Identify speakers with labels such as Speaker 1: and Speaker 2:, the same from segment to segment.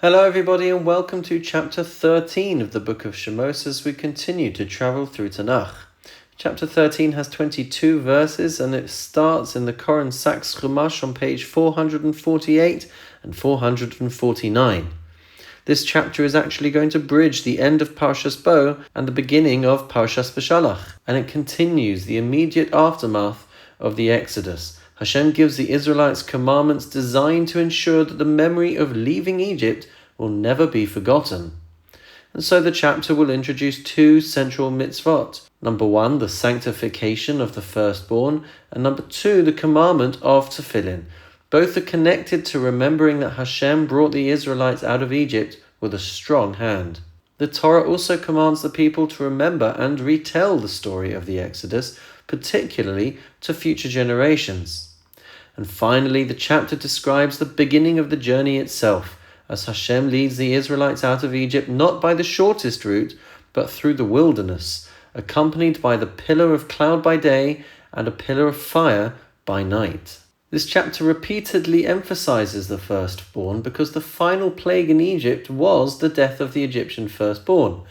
Speaker 1: Hello everybody and welcome to chapter 13 of the book of Shemot as we continue to travel through Tanach. Chapter 13 has 22 verses and it starts in the Koren Sachs Chumash on page 448 and 449. This chapter is actually going to bridge the end of Parshas Bo and the beginning of Parshas Beshalach, and it continues the immediate aftermath of the Exodus. Hashem gives the Israelites commandments designed to ensure that the memory of leaving Egypt will never be forgotten. And so the chapter will introduce two central mitzvot. Number one, the sanctification of the firstborn, and number two, the commandment of tefillin. Both are connected to remembering that Hashem brought the Israelites out of Egypt with a strong hand. The Torah also commands the people to remember and retell the story of the Exodus, particularly to future generations. And finally, the chapter describes the beginning of the journey itself, as Hashem leads the Israelites out of Egypt not by the shortest route, but through the wilderness, accompanied by the pillar of cloud by day and a pillar of fire by night. This chapter repeatedly emphasizes the firstborn because the final plague in Egypt was the death of the Egyptian firstborn.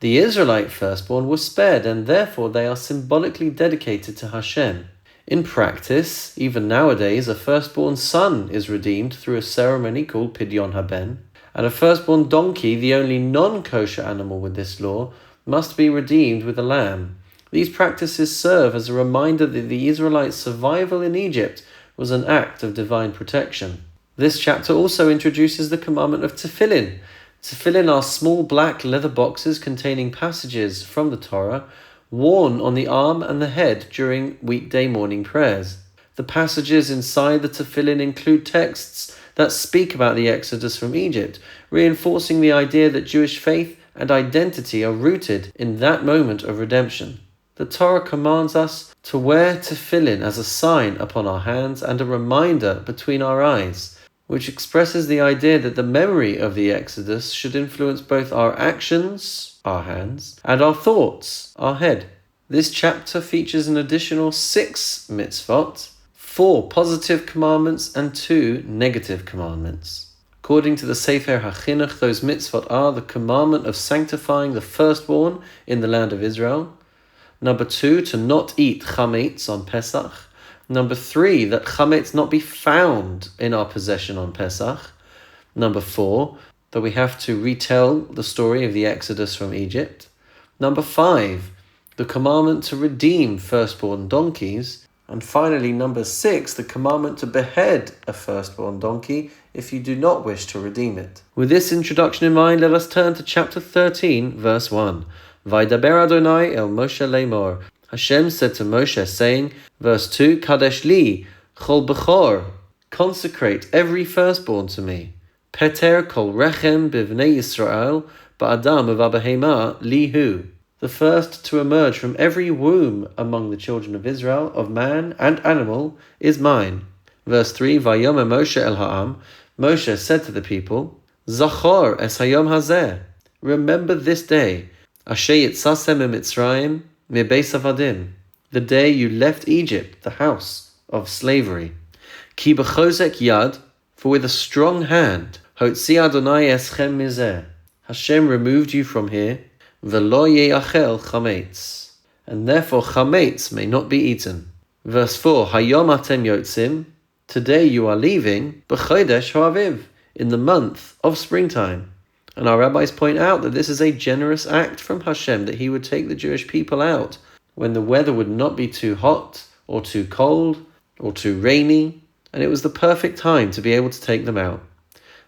Speaker 1: The Israelite firstborn was spared, and therefore they are symbolically dedicated to Hashem. In practice, even nowadays, a firstborn son is redeemed through a ceremony called Pidyon Haben, and a firstborn donkey, the only non-kosher animal with this law, must be redeemed with a lamb. These practices serve as a reminder that the Israelites' survival in Egypt was an act of divine protection. This chapter also introduces the commandment of tefillin. Tefillin are small black leather boxes containing passages from the Torah, worn on the arm and the head during weekday morning prayers. The passages inside the tefillin include texts that speak about the Exodus from Egypt, reinforcing the idea that Jewish faith and identity are rooted in that moment of redemption. The Torah commands us to wear tefillin as a sign upon our hands and a reminder between our eyes, which expresses the idea that the memory of the Exodus should influence both our actions, our hands, and our thoughts, our head. This chapter features an additional 6 mitzvot, 4 positive commandments and 2 negative commandments. According to the Sefer HaChinuch, those mitzvot are the commandment of sanctifying the firstborn in the land of Israel. Number 2, to not eat chametz on Pesach. Number 3, that chametz not be found in our possession on Pesach. Number 4, that we have to retell the story of the Exodus from Egypt. Number 5, the commandment to redeem firstborn donkeys. And finally, number 6, the commandment to behead a firstborn donkey if you do not wish to redeem it. With this introduction in mind, let us turn to chapter 13, verse 1. Vaydaber Adonai el Moshe lemor. Hashem said to Moshe, saying, verse 2, Kadesh li, chol bechor, consecrate every firstborn to me. Peter kol rechem bivnei Yisrael, ba'adam v'abahema lihu. The first to emerge from every womb among the children of Israel, of man and animal, is mine. Verse 3, Vayomer Moshe el ha'am, Moshe said to the people, Zachor es hayom hazeh, remember this day, Asher yitzasem mitzrayim mebeis avadim, the day you left Egypt, the house of slavery. Ki b'chozek yad, for with a strong hand, Hotzi Adonai eschem mizeh, Hashem removed you from here, V'lo ye'achel chametz, and therefore chametz may not be eaten. Verse 4, Hayom atem yotzim, today you are leaving, b'chodesh ha'aviv, in the month of springtime. And our rabbis point out that this is a generous act from Hashem, that he would take the Jewish people out when the weather would not be too hot, or too cold, or too rainy, and it was the perfect time to be able to take them out.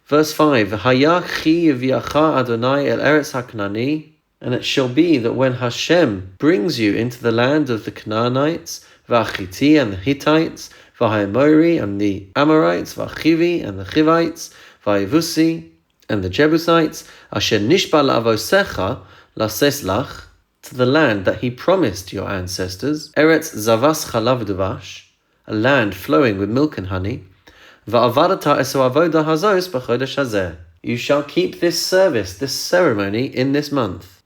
Speaker 1: Verse 5, V'haya chi yiviacha Adonai el eretz ha'knani, and it shall be that when Hashem brings you into the land of the Canaanites, V'achiti and the Hittites, V'haemori and the Amorites, V'achivi and the Chivites, V'ayevusi and the Jebusites, Asher nishba la'avosecha lases lach, to the land that he promised your ancestors, Eretz zavas chalav u'dvash, a land flowing with milk and honey, Va'avadata eso avoda hazos b'chodesh hazeh, you shall keep this service, this ceremony in this month.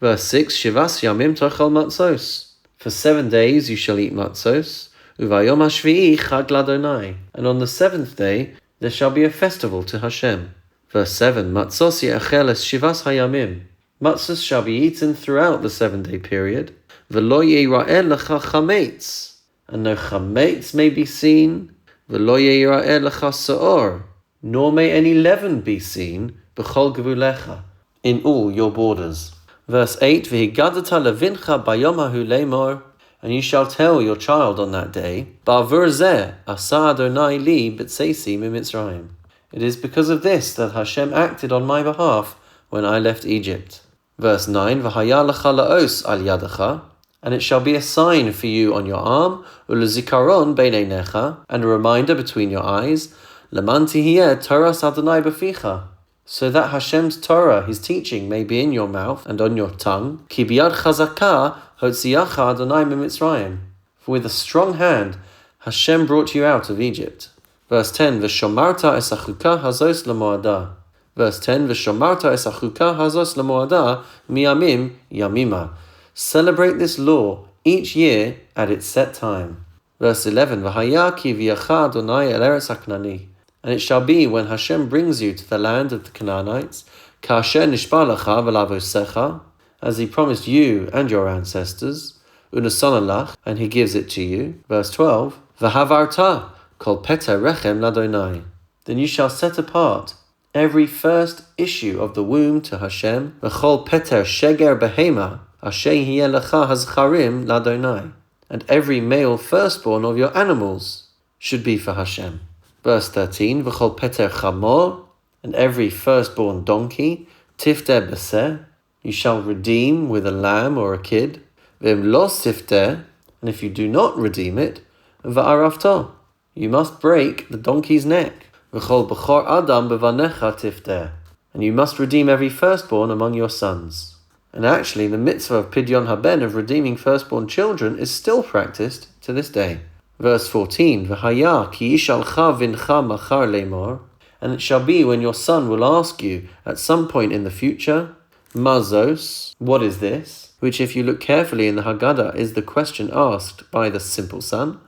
Speaker 1: Verse 6, Shivas yamim tochel matzos, for 7 days you shall eat matzos, uvayom hashvi'i chag ladonai, and on the 7th day there shall be a festival to Hashem. Verse 7, Matzos ye'achel es shivas hayamim. Matzos shall be eaten throughout the 7-day period. V'lo ye'ira'eh lecha chametz. And no chametz may be seen. V'lo ye'ira'eh lecha se'or. Nor may any leaven be seen. B'chol gevulecha. In all your borders. Verse 8, V'higadata levincha bayom hahu lemor. And you shall tell your child on that day, Ba'avur zeh asa Adonai li b'tseisi mimitzrayim. It is because of this that Hashem acted on my behalf when I left Egypt. Verse 9, V'haya lecha la'os al yadacha. And it shall be a sign for you on your arm, u'lezikaron beinei necha, and a reminder between your eyes, leman tihiyeh Toras Adonai b'ficha. So that Hashem's Torah, His teaching, may be in your mouth and on your tongue. Ki biyad chazakah hotziyacha Adonai mimitzrayim. For with a strong hand Hashem brought you out of Egypt. Verse 10, V'shomarta es hachuka hazos lemoadah. Verse 10, V'shomarta es hachuka hazos lemoadah miyamim yamima. Celebrate this law each year at its set time. Verse 11, V'haya ki v'yacha Adonai el eretz haknani. And it shall be when Hashem brings you to the land of the Canaanites, Ka'asher nishba lecha v'lavosecha, as He promised you and your ancestors, u'nesana lach, and He gives it to you. Verse 12, V'havarta kol peter rechem ladonai. Then you shall set apart every first issue of the womb to Hashem, v'chol peter sheger behema, asher yeh lecha hazcharim ladonai. And every male firstborn of your animals should be for Hashem. Verse 13, V'chol peter chamor, and every firstborn donkey, tifter beseh, you shall redeem with a lamb or a kid. V'im lo sifter, and if you do not redeem it, v'arafto, you must break the donkey's neck. V'chol b'chor adam bevanecha tifter, and you must redeem every firstborn among your sons. And actually, the mitzvah of pidyon haben, of redeeming firstborn children, is still practiced to this day. Verse 14, V'haya ki yishalcha vincha machar lemor. And it shall be when your son will ask you at some point in the future, Mazos, what is this? Which if you look carefully in the Haggadah is the question asked by the simple son.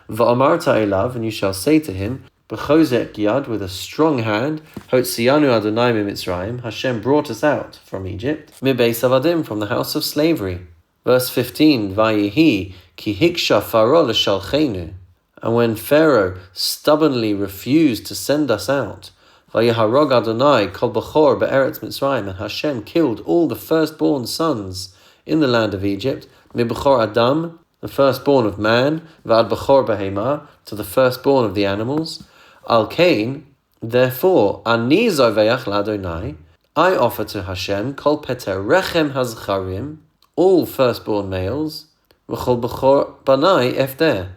Speaker 1: V'amarta elav, and you shall say to him, B'chozek yad, with a strong hand, Hotziyanu Adonai mimitzrayim, Hashem brought us out from Egypt, Mibeis avadim, from the house of slavery. Verse 15, Vayihi ki hiksha Pharaoh l'shalchenu. And when Pharaoh stubbornly refused to send us out, Vayiharog Adonai kol b'chor be'eretz Mitzrayim, and Hashem killed all the firstborn sons in the land of Egypt, mib'chor Adam, the firstborn of man, v'ad b'chor behema, to the firstborn of the animals. Al kain, therefore, ani zoveach l'Adonai, I offer to Hashem kol peter rechem hazcharim, all firstborn males, v'chol b'chor banai efter,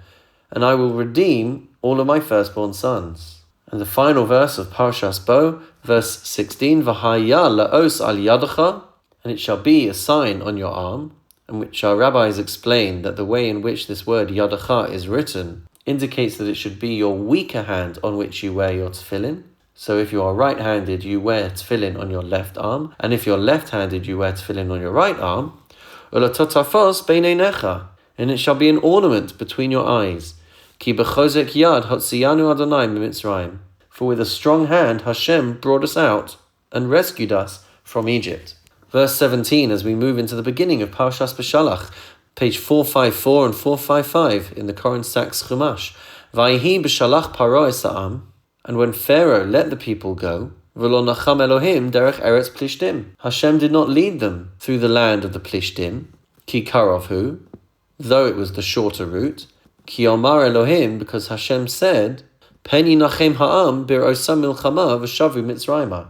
Speaker 1: and I will redeem all of my firstborn sons. And the final verse of Parshas Bo, verse 16, V'haya la'os al yadacha, and it shall be a sign on your arm, in which our rabbis explain that the way in which this word yadacha is written indicates that it should be your weaker hand on which you wear your tefillin. So if you are right-handed, you wear tefillin on your left arm, and if you're left-handed, you wear tefillin on your right arm. Ulatotafos beinei necha, and it shall be an ornament between your eyes. Ki b'chozek yad hotziyanu Adonai mimitzrayim. For with a strong hand Hashem brought us out and rescued us from Egypt. Verse 17, as we move into the beginning of Parshas B'Shalach, page 454 and 455 in the Koren Sachs Chumash. Vayihi b'shalach paro es ha'am, and when Pharaoh let the people go, v'lo nacham Elohim derech eretz plishtim. Hashem did not lead them through the land of the Plishtim, ki karovhu, though it was the shorter route, Ki Omar Elohim, because Hashem said, Pen yinachem ha'am bir'osa milchama v'shavu mitzrayma.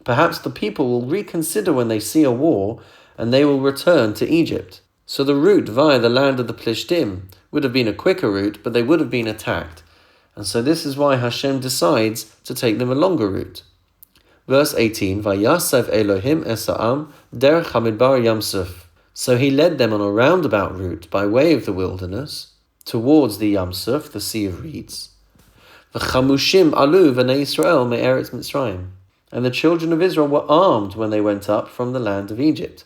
Speaker 1: Perhaps the people will reconsider when they see a war, and they will return to Egypt. So the route via the land of the Plishtim would have been a quicker route, but they would have been attacked. And so this is why Hashem decides to take them a longer route. Verse 18, Vayasev Elohim es ha'am derech hamidbar Yamsuf. So He led them on a roundabout route by way of the wilderness, towards the Yamsuf, the Sea of Reeds. V'chamushim alu v'nei Yisrael me'eretz Mitzrayim. And the children of Israel were armed when they went up from the land of Egypt.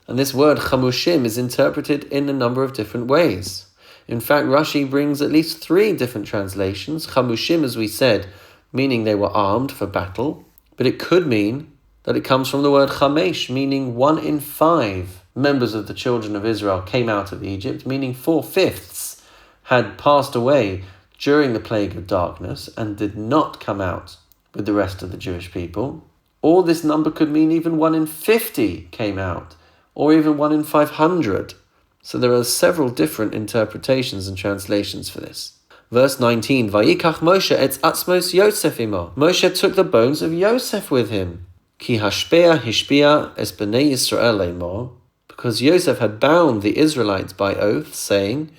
Speaker 1: And this word chamushim is interpreted in a number of different ways. In fact, Rashi brings at least 3 different translations. Chamushim, as we said, meaning they were armed for battle. But it could mean that it comes from the word chamesh, meaning 1 in 5 members of the children of Israel came out of Egypt, meaning 4/5 had passed away during the plague of darkness and did not come out with the rest of the Jewish people. Or this number could mean even 1 in 50 came out, or even 1 in 500. So there are several different interpretations and translations for this. Verse 19, Vayikach Moshe etz atzmos Yosef imo. Moshe took the bones of Yosef with him. Ki hishpia es bnei Yisrael lemor. Because Yosef had bound the Israelites by oath, saying,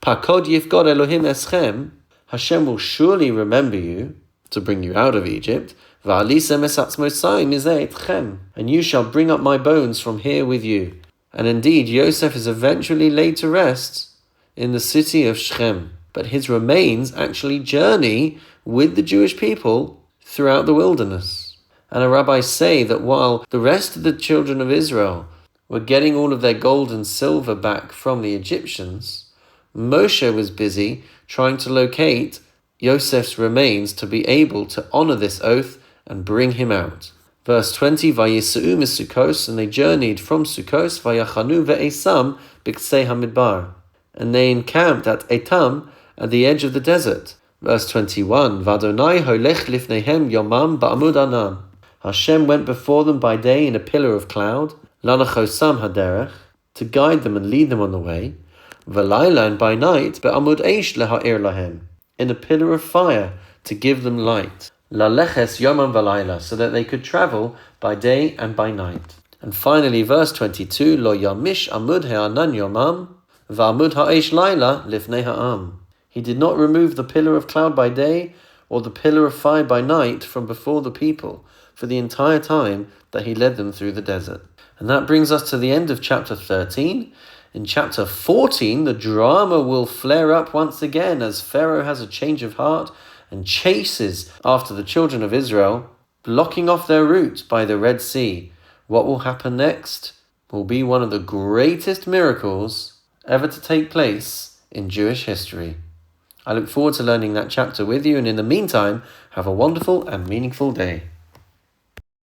Speaker 1: Pakod yifgod Elohim eschem. Hashem will surely remember you to bring you out of Egypt. Va'alisem es atzmosai mizeh etchem. And you shall bring up my bones from here with you. And indeed, Yosef is eventually laid to rest in the city of Shechem. But his remains actually journey with the Jewish people throughout the wilderness. And the rabbis say that while the rest of the children of Israel were getting all of their gold and silver back from the Egyptians, Moshe was busy trying to locate Yosef's remains to be able to honor this oath and bring him out. Verse 20, Vayisa'u misukos, and they journeyed from Sukkos, Vayachanu ve'esam b'ksei hamidbar, and they encamped at Etam, at the edge of the desert. Verse 21, Vadonai holech lifnehem yomam ba'amud anan. Hashem went before them by day in a pillar of cloud, lanachosam haderech, to guide them and lead them on the way, v'layla, and by night, ba'amud eish leha'ir lahem, in a pillar of fire to give them light, laleches yomam v'layla, so that they could travel by day and by night. And finally, verse 22, lo yamish amud ha'anan yomam, va'amud ha'eish layla lifnei ha'am. He did not remove the pillar of cloud by day or the pillar of fire by night from before the people for the entire time that he led them through the desert. And that brings us to the end of chapter 13. In chapter 14, the drama will flare up once again as Pharaoh has a change of heart and chases after the children of Israel, blocking off their route by the Red Sea. What will happen next will be one of the greatest miracles ever to take place in Jewish history. I look forward to learning that chapter with you, and in the meantime, have a wonderful and meaningful day.